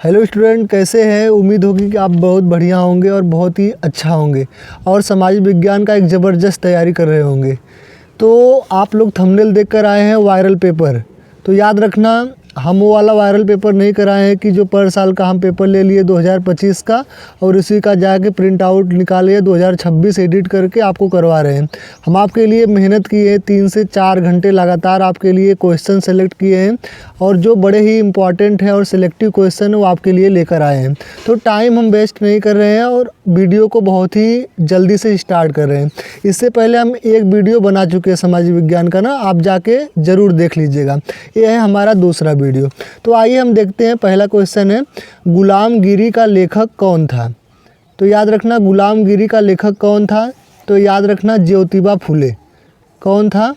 Hello student, कैसे हैं। उम्मीद होगी कि आप बहुत बढ़िया होंगे और बहुत ही अच्छा होंगे और सामाजिक विज्ञान का एक ज़बरदस्त तैयारी कर रहे होंगे। तो आप लोग थंबनेल देखकर आए हैं वायरल पेपर। तो याद रखना, हम वो वाला वायरल पेपर नहीं कराए हैं कि जो पर साल का हम पेपर ले लिए 2025 का और उसी का जाके प्रिंट आउट निकाले 2026 एडिट करके आपको करवा रहे हैं। हम आपके लिए मेहनत किए हैं, 3 से 4 घंटे लगातार आपके लिए क्वेश्चन सेलेक्ट किए हैं और जो बड़े ही इम्पॉर्टेंट है और सिलेक्टिव क्वेश्चन है वो आपके लिए लेकर आए हैं। तो टाइम हम वेस्ट नहीं कर रहे हैं और वीडियो को बहुत ही जल्दी से स्टार्ट कर रहे हैं। इससे पहले हम एक वीडियो बना चुके हैं सामाजिक विज्ञान का ना, आप जाके ज़रूर देख लीजिएगा। ये है हमारा दूसरा वीडियो। तो आइए हम देखते हैं। पहला क्वेश्चन है, गुलामगिरी का लेखक कौन था। तो याद रखना, गुलामगिरी का लेखक कौन था। तो याद रखना, ज्योतिबा फुले। कौन था?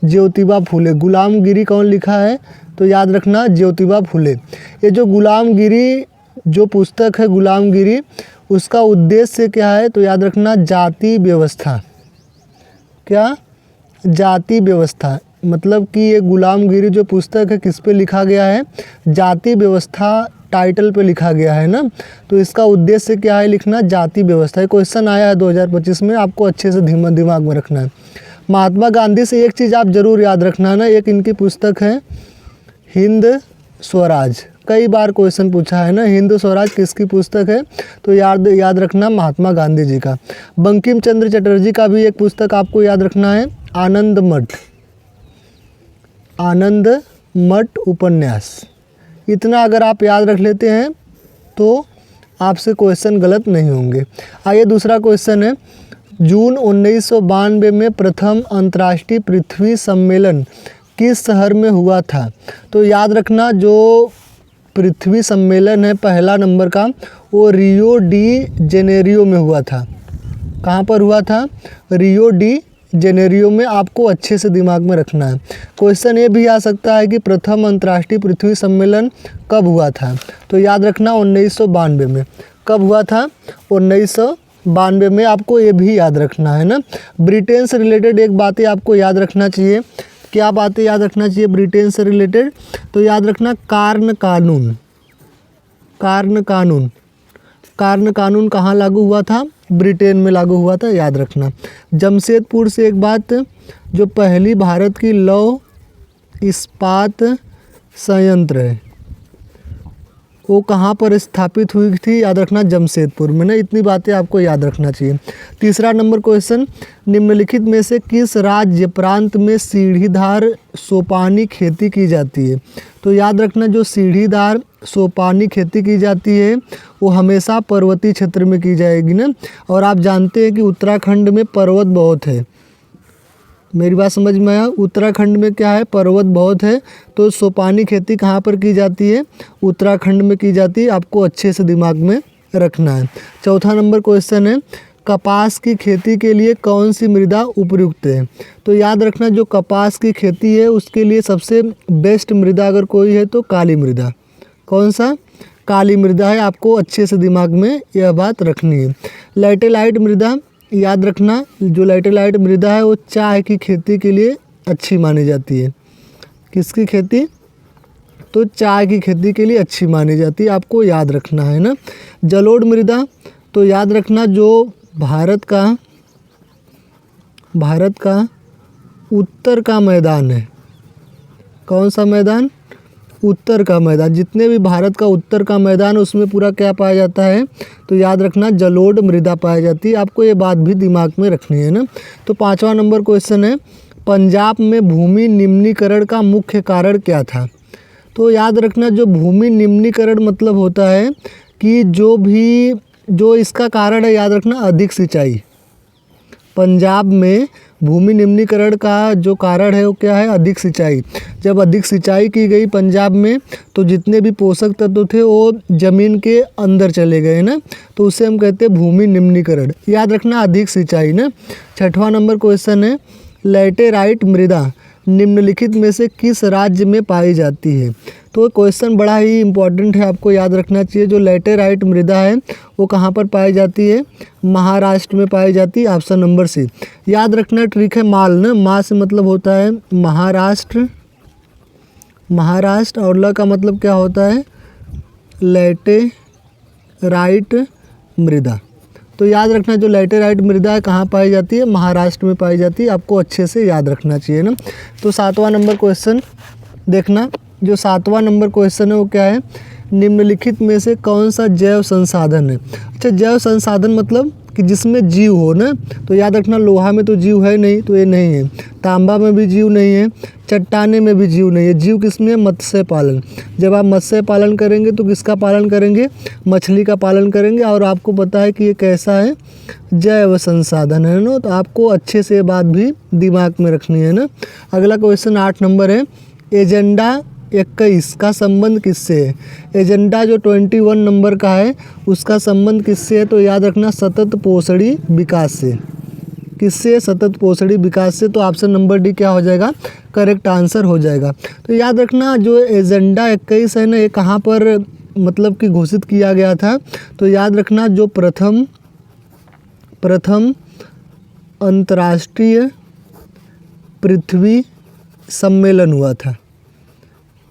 ज्योतिबा फुले। गुलामगिरी कौन लिखा है? तो याद रखना, ज्योतिबा फुले। ये जो गुलामगिरी जो पुस्तक है गुलामगिरी, उसका उद्देश्य क्या है? तो याद रखना, जाति व्यवस्था। क्या? जाति व्यवस्था। मतलब कि ये गुलामगिरी जो पुस्तक है किस पे लिखा गया है? जाति व्यवस्था टाइटल पे लिखा गया है ना। तो इसका उद्देश्य क्या है लिखना? जाति व्यवस्था। ये क्वेश्चन आया है 2025 में, आपको अच्छे से दिमाग में रखना है। महात्मा गांधी से एक चीज़ आप ज़रूर याद रखना है ना, एक इनकी पुस्तक है हिंद स्वराज। कई बार क्वेश्चन पूछा है ना, हिंद स्वराज किसकी पुस्तक है? तो याद रखना, महात्मा गांधी जी का। बंकिम चंद्र चटर्जी का भी एक पुस्तक आपको याद रखना है, आनंद मठ। आनंद मठ उपन्यास। इतना अगर आप याद रख लेते हैं तो आपसे क्वेश्चन गलत नहीं होंगे। आइए दूसरा क्वेश्चन है, जून 1992 में प्रथम अंतर्राष्ट्रीय पृथ्वी सम्मेलन किस शहर में हुआ था? तो याद रखना, जो पृथ्वी सम्मेलन है पहला नंबर का, वो रियो डी जेनेरियो में हुआ था। कहाँ पर हुआ था? रियो डी जेनेरियो में। आपको अच्छे से दिमाग में रखना है। क्वेश्चन ये भी आ सकता है कि प्रथम अंतर्राष्ट्रीय पृथ्वी सम्मेलन कब हुआ था? तो याद रखना, 1992 में। कब हुआ था? 1992 में। आपको ये भी याद रखना है ना। ब्रिटेन से रिलेटेड एक बातें आपको याद रखना चाहिए। क्या बातें याद रखना चाहिए ब्रिटेन से रिलेटेड? तो याद रखना, कार्न कानून। कार्न कानून। कार्न कानून कहाँ लागू हुआ था? ब्रिटेन में लागू हुआ था, याद रखना। जमशेदपुर से एक बात, जो पहली भारत की लौह इस्पात संयंत्र है वो कहाँ पर स्थापित हुई थी? याद रखना, जमशेदपुर में ना। इतनी बातें आपको याद रखना चाहिए। तीसरा नंबर क्वेश्चन, निम्नलिखित में से किस राज्य प्रांत में सीढ़ीदार सोपानी खेती की जाती है? तो याद रखना, जो सीढ़ीदार सोपानी खेती की जाती है वो हमेशा पर्वतीय क्षेत्र में की जाएगी ना। और आप जानते हैं कि उत्तराखंड में पर्वत बहुत है। मेरी बात समझ में आया? उत्तराखंड में क्या है? पर्वत बहुत है। तो सोपानी खेती कहाँ पर की जाती है? उत्तराखंड में की जाती है। आपको अच्छे से दिमाग में रखना है। चौथा नंबर क्वेश्चन है, कपास की खेती के लिए कौन सी मृदा उपयुक्त है? तो याद रखना, जो कपास की खेती है उसके लिए सबसे बेस्ट मृदा अगर कोई है तो काली मृदा। कौन सा? काली मृदा है। आपको अच्छे से दिमाग में यह बात रखनी है। लैटेलाइट मृदा, याद रखना, जो लैटेलाइट मृदा है वो चाय की खेती के लिए अच्छी मानी जाती है। किसकी खेती? तो चाय की खेती के लिए अच्छी मानी जाती है। आपको याद रखना है ना। जलोढ़ मृदा, तो याद रखना, जो भारत का उत्तर का मैदान है। कौन सा मैदान? उत्तर का मैदान। जितने भी भारत का उत्तर का मैदान उसमें पूरा क्या पाया जाता है? तो याद रखना, जलोढ़ मृदा पाई जाती है। आपको ये बात भी दिमाग में रखनी है ना। तो पांचवा नंबर क्वेश्चन है, पंजाब में भूमि निम्नीकरण का मुख्य कारण क्या था? तो याद रखना, जो भूमि निम्नीकरण मतलब होता है कि जो इसका कारण है, याद रखना, अधिक सिंचाई। पंजाब में भूमि निम्नीकरण का जो कारण है वो क्या है? अधिक सिंचाई। जब अधिक सिंचाई की गई पंजाब में तो जितने भी पोषक तत्व थे वो ज़मीन के अंदर चले गए ना। तो उसे हम कहते हैं भूमि निम्नीकरण। याद रखना, अधिक सिंचाई ना। छठवां नंबर क्वेश्चन है, लैटेराइट मृदा निम्नलिखित में से किस राज्य में पाई जाती है? तो क्वेश्चन बड़ा ही इंपॉर्टेंट है, आपको याद रखना चाहिए। जो लैटेराइट मृदा है वो कहाँ पर पाई जाती है? महाराष्ट्र में पाई जाती है। Option number C. याद रखना, ट्रिक है माल ना, मा से मतलब होता है महाराष्ट्र, और ल का मतलब क्या होता है? लैटेराइट मृदा। तो याद रखना जो लैटेराइट मृदा है कहाँ पाई जाती है, महाराष्ट्र में पाई जाती है, आपको अच्छे से याद रखना चाहिए ना। तो 7वां नंबर क्वेश्चन देखना, जो 7वां नंबर क्वेश्चन है वो क्या है, निम्नलिखित में से कौन सा जैव संसाधन है। अच्छा, जैव संसाधन मतलब कि जिसमें जीव हो ना, तो याद रखना लोहा में तो जीव है नहीं, तो ये नहीं है। तांबा में भी जीव नहीं है, चट्टाने में भी जीव नहीं है। जीव किसमें है, मत्स्य पालन। जब आप मत्स्य पालन करेंगे तो किसका पालन करेंगे, मछली का पालन करेंगे। और आपको पता है कि ये कैसा है, जैव संसाधन है ना। तो आपको अच्छे से ये बात भी दिमाग में रखनी है ना। अगला क्वेश्चन 8 नंबर है, एजेंडा 21 का संबंध किससे है। एजेंडा जो 21 नंबर का है उसका संबंध किससे है, तो याद रखना सतत पोषणी विकास से। किससे, सतत पोषणी विकास से। तो ऑप्शन नंबर डी क्या हो जाएगा, करेक्ट आंसर हो जाएगा। तो याद रखना जो एजेंडा 21 है ना, ये कहाँ पर मतलब कि घोषित किया गया था, तो याद रखना जो प्रथम अंतर्राष्ट्रीय पृथ्वी सम्मेलन हुआ था,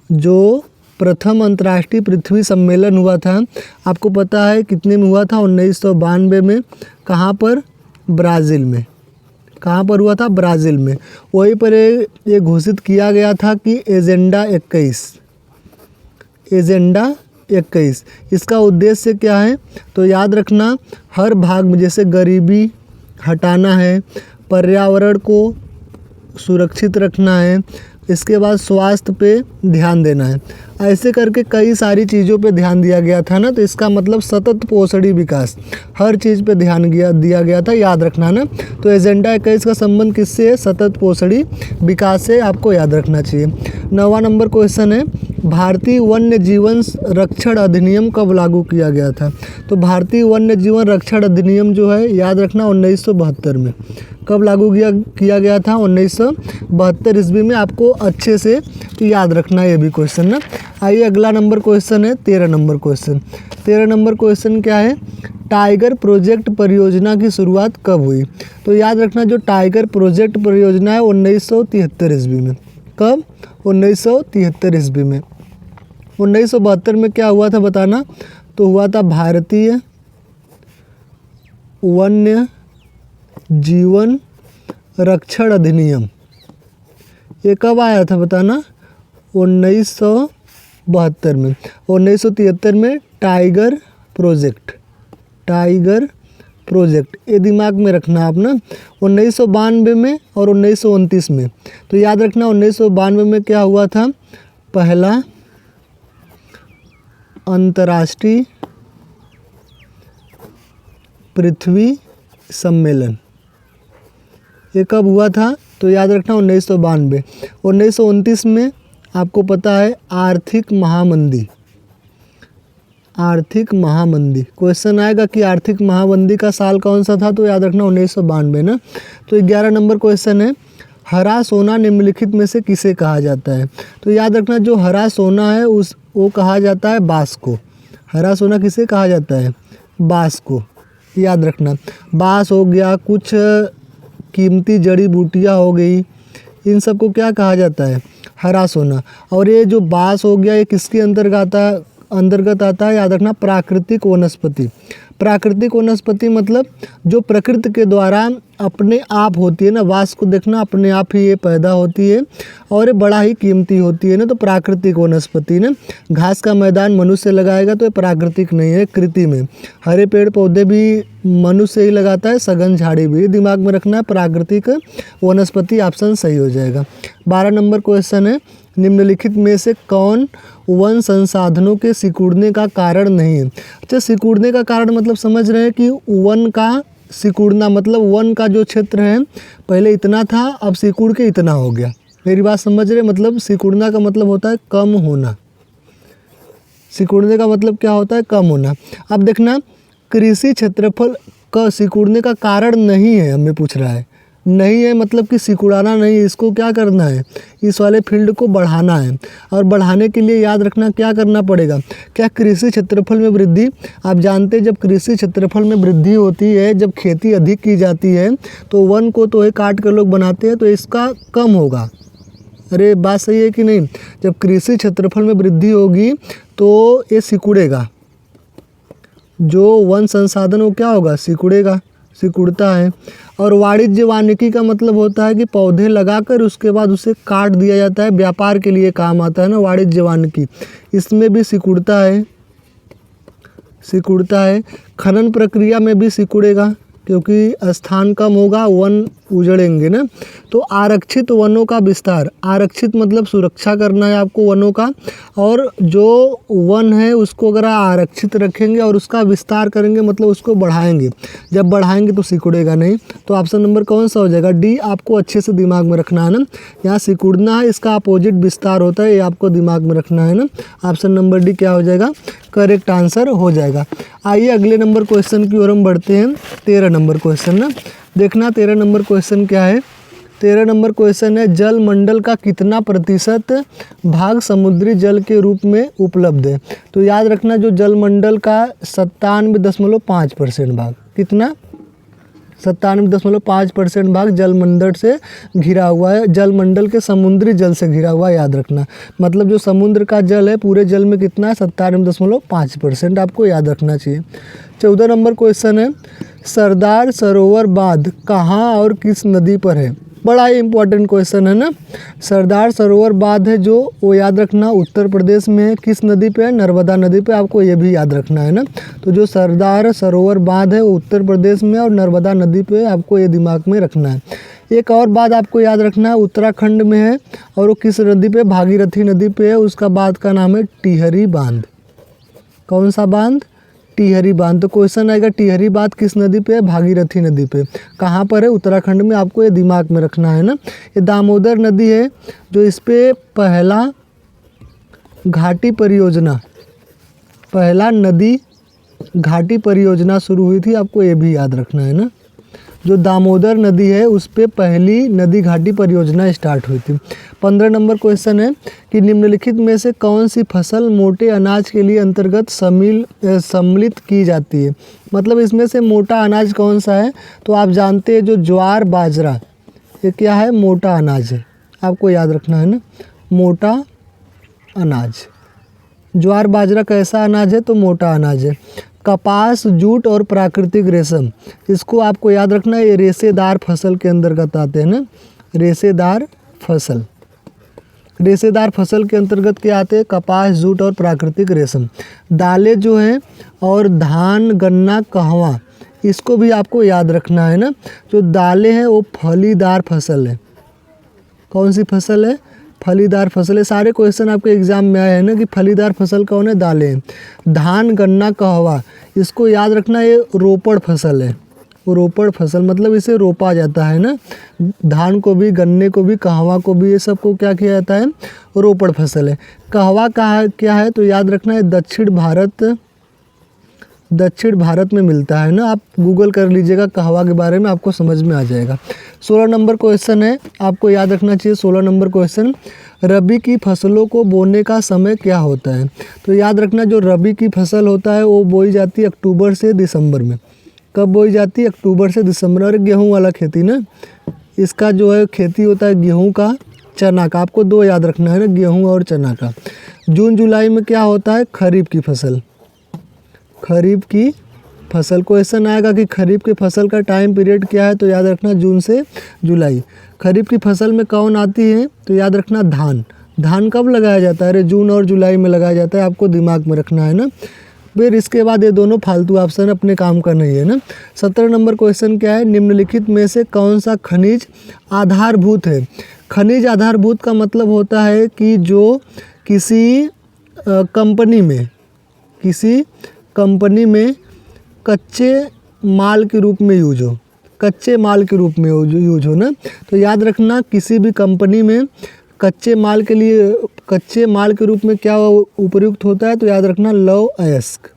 जो प्रथम अंतर्राष्ट्रीय पृथ्वी सम्मेलन हुआ था, आपको पता है कितने में हुआ था, 1992 में। कहाँ पर, ब्राज़ील में। कहाँ पर हुआ था, ब्राज़ील में। वहीं पर ये घोषित किया गया था कि एजेंडा 21 इसका उद्देश्य क्या है, तो याद रखना हर भाग में जैसे गरीबी हटाना है, पर्यावरण को सुरक्षित रखना है, इसके बाद स्वास्थ्य पे ध्यान देना है। ऐसे करके कई सारी चीज़ों पे ध्यान दिया गया था ना। तो इसका मतलब सतत पोषणी विकास, हर चीज़ पे ध्यान दिया गया था, याद रखना ना। तो एजेंडा 21 का संबंध किससे है, सतत पोषणी विकास से, आपको याद रखना चाहिए। 9वां नंबर क्वेश्चन है, भारतीय वन्य जीवन रक्षण अधिनियम कब लागू किया गया था। तो भारतीय वन्य जीवन रक्षण अधिनियम जो है याद रखना 1972 में। कब लागू किया गया था, 1972 ईस्वी में। आपको अच्छे से याद रखना ये भी क्वेश्चन ना। आइए अगला नंबर क्वेश्चन है 13 नंबर क्वेश्चन। 13 नंबर क्वेश्चन क्या है, टाइगर प्रोजेक्ट परियोजना की शुरुआत कब हुई। तो याद रखना जो टाइगर प्रोजेक्ट परियोजना है 1973 ईस्वी में। कब, 1973 ईस्वी में। 1972 में क्या हुआ था बताना, तो हुआ था भारतीय वन्य जीवन रक्षण अधिनियम। ये कब आया था बताना, 1972 में। 1973 में टाइगर प्रोजेक्ट ये दिमाग में रखना आप ना। 1992 में और 1929 में। तो याद रखना 1992 में क्या हुआ था, पहला अंतर्राष्ट्रीय पृथ्वी सम्मेलन। ये कब हुआ था, तो याद रखना 1992। 1929 में आपको पता है आर्थिक महामंदी। क्वेश्चन आएगा कि आर्थिक महामंदी का साल कौन सा था, तो याद रखना 1992 ना। तो 11 नंबर क्वेश्चन है, हरा सोना निम्नलिखित में से किसे कहा जाता है। तो याद रखना जो हरा सोना है वो कहा जाता है बाँस को। हरा सोना किसे कहा जाता है, बाँस को। याद रखना बाँस हो गया, कुछ कीमती जड़ी बूटियाँ हो गई, इन सब को क्या कहा जाता है, हरा सोना। और ये जो बाँस हो गया ये किसके अंतर्गत आता है, याद रखना प्राकृतिक वनस्पति। प्राकृतिक वनस्पति मतलब जो प्रकृति के द्वारा अपने आप होती है ना, बाँस को देखना अपने आप ही ये पैदा होती है और ये बड़ा ही कीमती होती है ना। तो प्राकृतिक वनस्पति ना, घास का मैदान मनुष्य लगाएगा तो ये प्राकृतिक नहीं है, कृत्रिम है। हरे पेड़ पौधे भी मनुष्य ही लगाता है, सघन झाड़ी भी, दिमाग में रखना है। प्राकृतिक वनस्पति ऑप्शन सही हो जाएगा। 12 नंबर क्वेश्चन है, निम्नलिखित में से कौन वन संसाधनों के सिकुड़ने का कारण नहीं है। अच्छा, सिकुड़ने का कारण मतलब समझ रहे हैं कि वन का सिकुड़ना मतलब वन का जो क्षेत्र है पहले इतना था, अब सिकुड़ के इतना हो गया। मेरी बात समझ रहे, मतलब सिकुड़ना का मतलब होता है कम होना। सिकुड़ने का मतलब क्या होता है, कम होना। अब देखना कृषि क्षेत्रफल का सिकुड़ने का कारण नहीं है, हमें पूछ रहा है। नहीं है मतलब कि सिकुड़ाना नहीं है, इसको क्या करना है, इस वाले फील्ड को बढ़ाना है। और बढ़ाने के लिए याद रखना क्या करना पड़ेगा, क्या कृषि क्षेत्रफल में वृद्धि। आप जानते हैं जब कृषि क्षेत्रफल में वृद्धि होती है, जब खेती अधिक की जाती है तो वन को तो काट कर लोग बनाते हैं, तो इसका कम होगा। अरे बात सही है कि नहीं? जब कृषि क्षेत्रफल में वृद्धि होगी तो ये सिकुड़ेगा, जो वन संसाधन वो क्या होगा, सिकुड़ेगा, सिकुड़ता है। और वाणिज्य वानिकी का मतलब होता है कि पौधे लगाकर उसके बाद उसे काट दिया जाता है, व्यापार के लिए काम आता है ना वाणिज्य वानिकी, इसमें भी सिकुड़ता है, सिकुड़ता है। खनन प्रक्रिया में भी सिकुड़ेगा क्योंकि स्थान कम होगा, वन उजड़ेंगे ना। तो आरक्षित वनों का विस्तार, आरक्षित मतलब सुरक्षा करना है आपको वनों का, और जो वन है उसको अगर आरक्षित रखेंगे और उसका विस्तार करेंगे मतलब उसको बढ़ाएंगे, जब बढ़ाएंगे तो सिकुड़ेगा नहीं। तो ऑप्शन नंबर कौन सा हो जाएगा, डी आपको अच्छे से दिमाग में रखना है ना। यहाँ सिकुड़ना है, इसका अपोजिट विस्तार होता है, ये आपको दिमाग में रखना है ना। ऑप्शन नंबर डी क्या हो जाएगा, करेक्ट आंसर हो जाएगा। आइए अगले नंबर क्वेश्चन की ओर हम बढ़ते हैं। 13 नंबर क्वेश्चन ना, देखना 13 नंबर क्वेश्चन क्या है। 13 नंबर क्वेश्चन है, जल मंडल का कितना प्रतिशत भाग समुद्री जल के रूप में उपलब्ध है। तो याद रखना जो जल मंडल का 97.5% भाग, कितना, 97.5% भाग जल मंडल से घिरा हुआ है, जल मंडल के समुद्री जल से घिरा हुआ है, याद रखना। मतलब जो समुद्र का जल है पूरे जल में कितना है, 97.5%, आपको याद रखना चाहिए। 14 नंबर क्वेश्चन है, सरदार सरोवर बांध कहाँ और किस नदी पर है। बड़ा ही इंपॉर्टेंट क्वेश्चन है ना। सरदार सरोवर बांध है जो, वो याद रखना उत्तर प्रदेश में है, किस नदी पे है, नर्मदा नदी पे, आपको ये भी याद रखना है ना। तो जो सरदार सरोवर बांध है वो उत्तर प्रदेश में और नर्मदा नदी पे, आपको ये दिमाग में रखना है। एक और बात आपको याद रखना है, उत्तराखंड में है और वो किस नदी पे, भागीरथी नदी पे है, उसका बांध का नाम है टिहरी बांध। कौन सा बांध, टिहरी बांध। तो क्वेश्चन आएगा टिहरी बांध किस नदी पे है, भागीरथी नदी पे, कहाँ पर है, उत्तराखंड में, आपको ये दिमाग में रखना है ना। ये दामोदर नदी है जो इस पे पहला घाटी परियोजना, पहला नदी घाटी परियोजना शुरू हुई थी, आपको ये भी याद रखना है ना। जो दामोदर नदी है उस पे पहली नदी घाटी परियोजना स्टार्ट हुई थी। 15 नंबर क्वेश्चन है कि निम्नलिखित में से कौन सी फसल मोटे अनाज के लिए अंतर्गत सम्मिलित की जाती है। मतलब इसमें से मोटा अनाज कौन सा है, तो आप जानते हैं जो ज्वार बाजरा, ये क्या है, मोटा अनाज है, आपको याद रखना है ना, मोटा अनाज। ज्वार बाजरा कैसा अनाज है, तो मोटा अनाज है। कपास, जूट और प्राकृतिक रेशम, इसको आपको याद रखना है, ये रेशेदार फसल के अंतर्गत आते हैं ना, रेशेदार फसल। रेशेदार फसल के अंतर्गत क्या आते हैं, कपास, जूट और प्राकृतिक रेशम। दालें जो हैं और धान, गन्ना, कहवा, इसको भी आपको याद रखना है ना। जो दालें हैं वो फलीदार फसल है। कौन सी फसल है, फलीदार फसल है। सारे क्वेश्चन आपके एग्जाम में आए हैं ना कि फलीदार फसल कौन है, दालें हैं। धान, गन्ना, कहवा, इसको याद रखना, ये रोपड़ फसल है। रोपड़ फसल मतलब इसे रोपा जाता है ना, धान को भी, गन्ने को भी, कहवा को भी, ये सबको क्या किया जाता है, रोपड़ फसल है। कहवा का क्या है, तो याद रखना है दक्षिण भारत में मिलता है ना। आप गूगल कर लीजिएगा कहवा के बारे में, आपको समझ में आ जाएगा। 16 नंबर क्वेश्चन है, आपको याद रखना चाहिए 16 नंबर क्वेश्चन, रबी की फसलों को बोने का समय क्या होता है। तो याद रखना जो रबी की फसल होता है वो बोई जाती है अक्टूबर से दिसंबर में। कब बोई जाती है, अक्टूबर से दिसंबर। और गेहूँ वाला खेती ना, इसका जो है खेती होता है गेहूँ का, चना का, आपको दो याद रखना है ना, गेहूँ और चना का। जून जुलाई में क्या होता है, खरीफ की फसल। खरीफ की फसल, क्वेश्चन आएगा कि खरीफ की फसल का टाइम पीरियड क्या है, तो याद रखना जून से जुलाई। खरीफ की फसल में कौन आती है, तो याद रखना धान। धान कब लगाया जाता है, अरे जून और जुलाई में लगाया जाता है, आपको दिमाग में रखना है ना। फिर इसके बाद ये दोनों फालतू ऑप्शन अपने काम का नहीं है ना। 17 नंबर क्वेश्चन क्या है, निम्नलिखित में से कौन सा खनिज आधारभूत है। खनिज आधारभूत का मतलब होता है कि जो किसी कंपनी में कच्चे माल के रूप में यूज हो, कच्चे माल के रूप में यूज हो ना। तो याद रखना किसी भी कंपनी में कच्चे माल के रूप में क्या उपयुक्त होता है, तो याद रखना लौह अयस्क।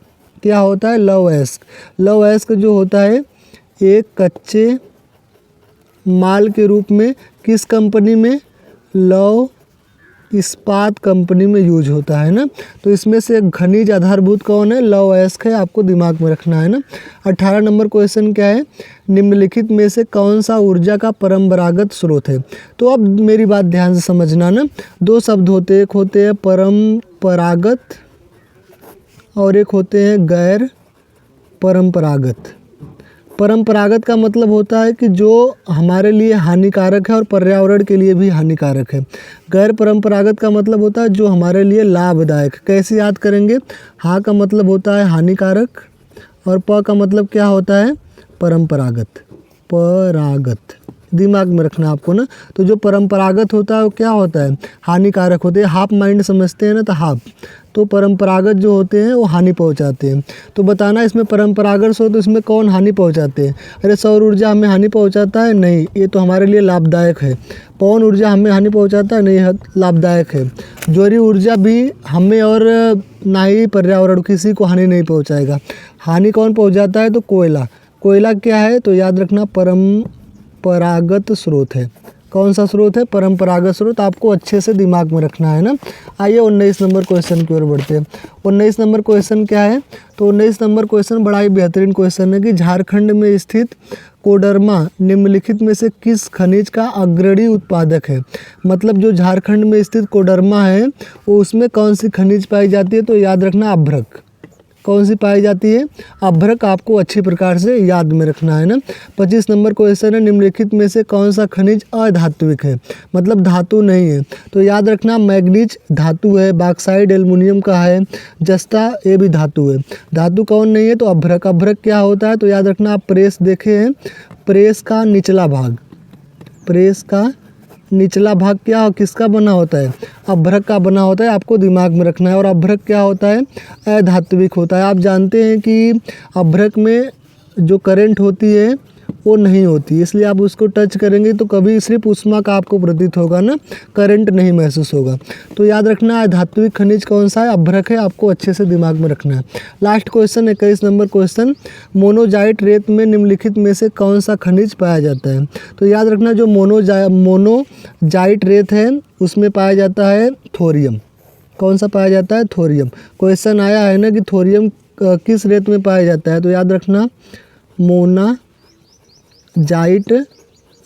क्या होता है, लौह अयस्क। लौह अयस्क जो होता है एक कच्चे माल के रूप में किस कंपनी में, लौह इस्पात कंपनी में यूज होता है ना। तो इसमें से खनिज आधारभूत कौन है? लौह अयस्क है, आपको दिमाग में रखना है ना। 18 नंबर क्वेश्चन क्या है? निम्नलिखित में से कौन सा ऊर्जा का परंपरागत स्रोत है? तो अब मेरी बात ध्यान से समझना ना, दो शब्द होते हैं, एक होते हैं परंपरागत और एक होते हैं गैर परंपरागत। परंपरागत का मतलब होता है कि जो हमारे लिए हानिकारक है और पर्यावरण के लिए भी हानिकारक है। गैर परंपरागत का मतलब होता है जो हमारे लिए लाभदायक। कैसे याद करेंगे? हा का मतलब होता है हानिकारक और प का मतलब क्या होता है? परंपरागत। परागत दिमाग में रखना आपको ना। तो जो परंपरागत होता है वो क्या होता है? हानिकारक होते हैं। हाफ माइंड समझते हैं ना, तो हाफ। तो परंपरागत जो होते हैं वो हानि पहुंचाते हैं। तो बताना इसमें परंपरागत स्रोत तो इसमें कौन हानि पहुंचाते हैं? अरे सौर ऊर्जा हमें हानि पहुंचाता है? नहीं, ये तो हमारे लिए लाभदायक है। पवन ऊर्जा हमें हानि पहुंचाता है? नहीं, लाभदायक है। ज्वारीय ऊर्जा भी हमें और ना ही पर्यावरण किसी को हानि नहीं पहुँचाएगा। हानि कौन पहुँचाता है? तो कोयला। कोयला क्या है? तो याद रखना परंपरागत स्रोत है। कौन सा स्रोत है? परंपरागत स्रोत। आपको अच्छे से दिमाग में रखना है ना। आइए 19 नंबर क्वेश्चन की ओर बढ़ते हैं। 19 नंबर क्वेश्चन क्या है? तो 19 नंबर क्वेश्चन बड़ा ही बेहतरीन क्वेश्चन है कि झारखंड में स्थित कोडरमा निम्नलिखित में से किस खनिज का अग्रणी उत्पादक है? मतलब जो झारखंड में स्थित कोडरमा है वो उसमें कौन सी खनिज पाई जाती है? तो याद रखना अभ्रक। कौन सी पाई जाती है? अभ्रक। आपको अच्छी प्रकार से याद में रखना है ना। 25 नंबर क्वेश्चन है, निम्नलिखित में से कौन सा खनिज अधात्विक है? मतलब धातु नहीं है। तो याद रखना मैग्नीज धातु है, बॉक्साइड एल्युमिनियम का है, जस्ता ये भी धातु है। धातु कौन नहीं है? तो अभ्रक। अभ्रक क्या होता है? तो याद रखना, आप प्रेस देखे हैं, प्रेस का निचला भाग, प्रेस का निचला भाग क्या किसका बना होता है? अभ्रक का बना होता है। आपको दिमाग में रखना है। और अभ्रक क्या होता है? अधात्विक होता है। आप जानते हैं कि अभ्रक में जो करंट होती है वो नहीं होती, इसलिए आप उसको टच करेंगे तो कभी सिर्फ ऊष्मा का आपको प्रतीत होगा ना, करंट नहीं महसूस होगा। तो याद रखना अधात्विक खनिज कौन सा है? अभ्रक है। आपको अच्छे से दिमाग में रखना है। Last question 21 number question, monazite रेत में निम्नलिखित में से कौन सा खनिज पाया जाता है? तो याद रखना जो मोनोजाइट रेत है उसमें पाया जाता है थोरियम। कौन सा पाया जाता है? थोरियम। क्वेश्चन आया है ना कि थोरियम किस रेत में पाया जाता है? तो याद रखना मोनाजाइट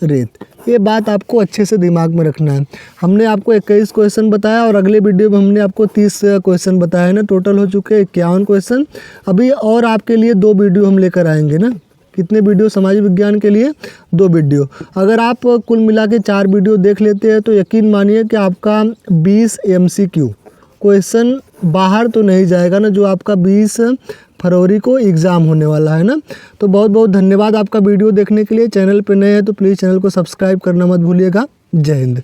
रेत। ये बात आपको अच्छे से दिमाग में रखना है। हमने आपको 21 क्वेश्चन बताया और अगले वीडियो में हमने आपको 30 क्वेश्चन बताया है ना। टोटल हो चुके 51 क्वेश्चन। अभी और आपके लिए 2 वीडियो हम लेकर आएंगे ना। कितने वीडियो? सामाजिक विज्ञान के लिए 2 वीडियो। अगर आप कुल मिला के 4 वीडियो देख लेते हैं तो यकीन मानिए कि आपका 20 MCQ क्वेश्चन बाहर तो नहीं जाएगा ना, जो आपका 20 फरवरी को एग्ज़ाम होने वाला है ना। तो बहुत बहुत धन्यवाद आपका वीडियो देखने के लिए। चैनल पे नए हैं तो प्लीज़ चैनल को सब्सक्राइब करना मत भूलिएगा। जय हिंद।